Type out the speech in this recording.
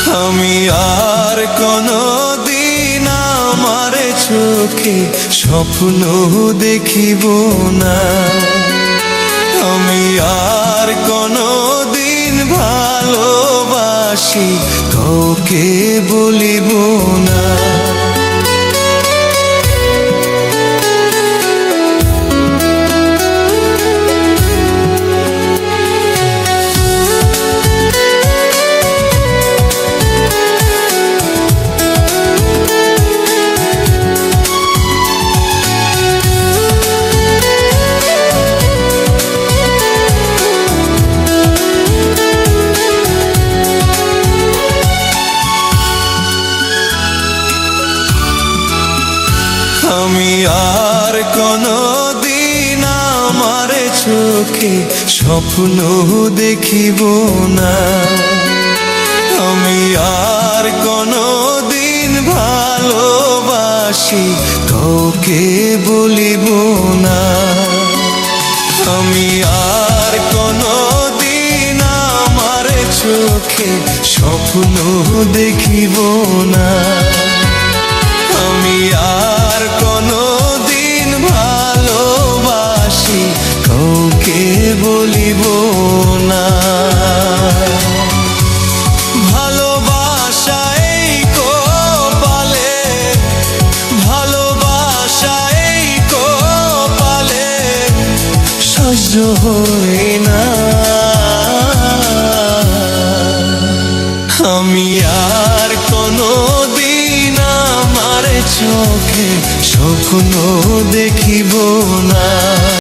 আমি আর কোনো দিন আমার চোখে স্বপ্ন দেখিব না। আমি আর কোনো দিন ভালোবাসি কাউকে বলিব না। আমি আর কোনো দিন আমার চোখে স্বপ্ন দেখিব না। আমি আর কোনো দিন ভালোবাসি কাউকে বলিব না। আমি আর কোনো দিন আমার চোখে স্বপ্ন দেখিব না। আমি আর কোনো দিন ভালোবাসি কাউকে বলিব না। ভালোবাসা এই কপালে, ভালোবাসা এই কপালে সহ্য হয় না। আমি আর কোনো দিন আমার চোখে স্বপ্ন দেখিব না।